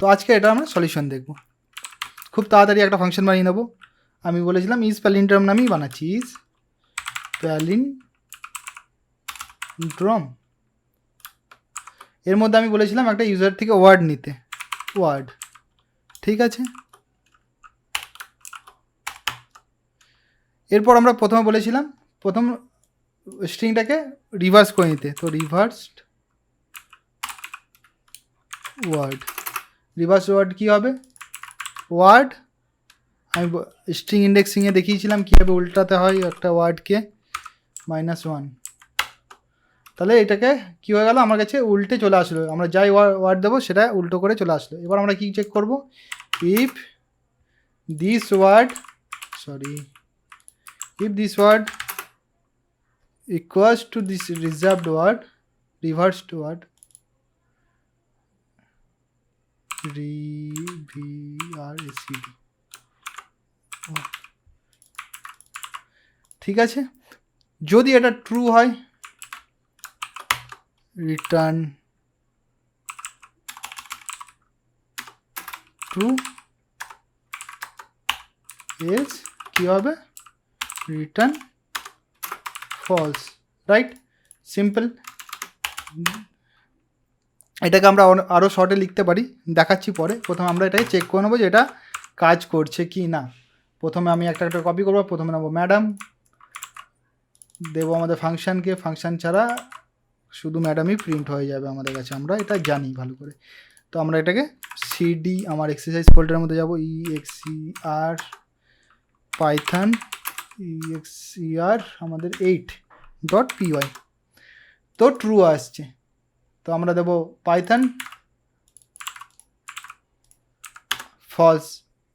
তো আজকে এটা আমরা সলিউশন দেখব। খুব তাড়াতাড়ি একটা ফাংশন বানিয়ে নেব। আমি বলেছিলাম ইজ প্যালিন্ড্রম নামেই বানাচ্ছি, ইজ প্যালিন্ড্রম। এর মধ্যে আমি বলেছিলাম একটা ইউজার থেকে ওয়ার্ড নিতে, ওয়ার্ড, ঠিক আছে। এরপর আমরা প্রথমে বলেছিলাম প্রথম স্ট্রিংটাকে রিভার্স করে নিতে, তো রিভার্সড ওয়ার্ড। রিভার্স ওয়ার্ড কী হবে? ওয়ার্ড, আমি স্ট্রিং ইন্ডেক্সিংয়ে দেখিয়েছিলাম কীভাবে উল্টাতে হয় একটা ওয়ার্ডকে, -1। তাহলে এটাকে কী হয়ে গেল, আমার কাছে উল্টে চলে আসলো। আমরা যাই ওয়ার্ড দেবো সেটা উল্টো করে চলে আসলো। এবার আমরা কী চেক করব? If this word equals to this reserved word, reversed word, reversed, ঠিক আছে। যদি এটা ট্রু হয় রিটার্ন ট্রু, এলস কী হবে? Return false, right? সিম্পল। এটাকে আমরা আরও শর্টে লিখতে পারি, দেখাচ্ছি পরে। প্রথমে আমরা এটাকে চেক করে নেবো যে এটা কাজ করছে কি না। প্রথমে আমি একটা কপি করবো। প্রথমে নেবো ম্যাডাম, দেবো আমাদের ফাংশানকে। ফাংশান ছাড়া শুধু ম্যাডামই প্রিন্ট হয়ে যাবে আমাদের কাছে, আমরা এটা জানি ভালো করে। তো আমরা এটাকে সিডি, আমার এক্সারসাইজ ফোল্ডারের মধ্যে যাবো, EXER পাইথন EXER আমাদের 8.py। তো ট্রু আসছে, তো আমরা দেবো পাইথন ফলস।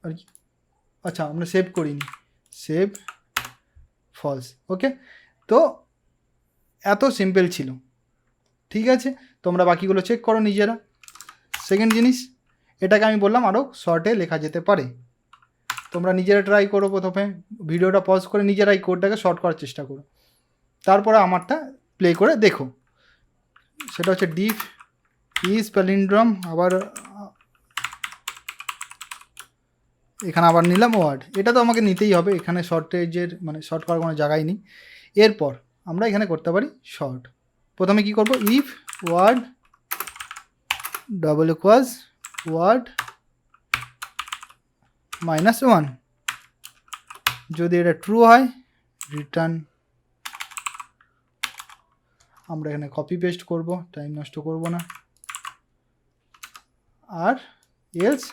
আর কি, আচ্ছা আমরা সেভ করিনি, সেভ ফলস, ওকে। তো এত সিম্পল ছিল, ঠিক আছে। তোমরা বাকিগুলো চেক করো নিজেরা। সেকেন্ড জিনিস, এটাকে আমি বললাম আরও শর্টে লেখা যেতে পারে। তোমরা নিজেরা ট্রাই করো, প্রথমে ভিডিওটা পজ করে নিজেরাই কোডটাকে শর্ট করার চেষ্টা করো, তারপরে আমারটা প্লে করে দেখো। সেটা হচ্ছে ডিফ ইজ প্যালিন্ড্রম, আবার এখানে আবার নিলাম ওয়ার্ড। এটা তো আমাকে নিতেই হবে, এখানে শর্টেজের মানে শর্ট করার কোনো জায়গায় নেই। এরপর আমরা এখানে করতে পারি শর্ট। প্রথমে কি করব? If word double equals word -1, যদি এটা ট্রু হয় রিটার্ন, আমরা এখানে কপি পেস্ট করব, টাইম নষ্ট করব না, আর এলস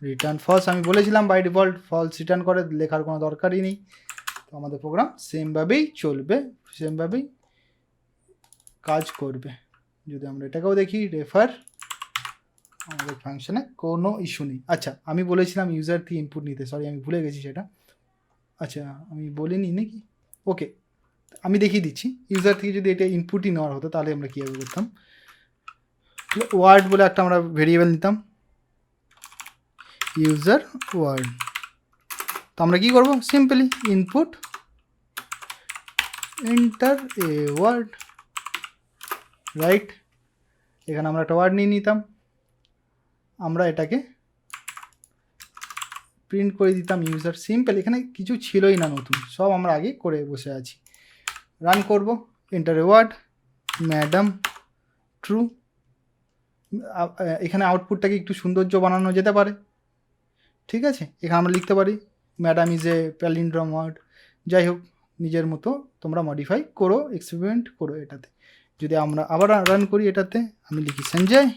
রিটার্ন ফলস। আমি বলেছিলাম বাই ডিফল্ট ফলস রিটার্ন করে, লেখার কোনো দরকারই নেই। তো আমাদের প্রোগ্রাম সেমভাবেই চলবে, সেমভাবেই কাজ করবে। যদি আমরা এটাকেও দেখি, রেফার, আমাদের ফাংশনে কোনো ইস্যু নেই। আচ্ছা আমি বলেছিলাম ইউজার থেকে ইনপুট নিতে, সরি আমি ভুলে গেছি সেটা। আচ্ছা আমি বলিনি নাকি? ওকে, আমি দেখিয়ে দিচ্ছি। ইউজার থেকে যদি এটা ইনপুটই নেওয়ার হতো তাহলে আমরা কীভাবে করতাম? ওয়ার্ড বলে একটা আমরা ভেরিয়েবল নিতাম, ইউজার ওয়ার্ড। তো আমরা কী করবো? Simply input enter a word, right? এখানে আমরা একটা ওয়ার্ড নিয়ে নিতাম, আমরা এটাকে প্রিন্ট করে দিতাম ইউজার। সিম্পল, এখানে কিছু ছিলই না নতুন, সব আমরা আগে করে বসে আছি। রান করব, enter a word, madam true. এখানে আউটপুটটাকে একটু সৌন্দর্য বানানো যেতে পারে, ঠিক আছে। এখানে আমরা লিখতে পারি madam is a palindrome word. যাই হোক, নিজের মতো তোমরা মডিফাই করো, এক্সপেরিমেন্ট করো এটাতে। যদি আমরা আবার রান করি এটাতে, আমি লিখি সঞ্জয়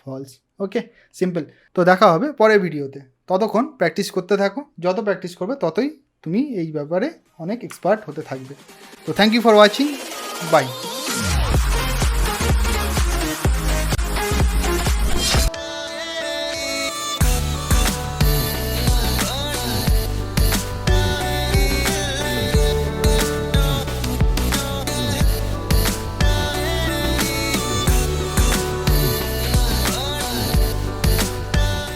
ফলস, ওকে, সিম্পল। তো দেখা হবে পরের ভিডিওতে। ততক্ষণ প্র্যাকটিস করতে থাকো, যত প্র্যাকটিস করবে ততই তুমি এই ব্যাপারে অনেক এক্সপার্ট হতে থাকবে। তো thank you for watching, by.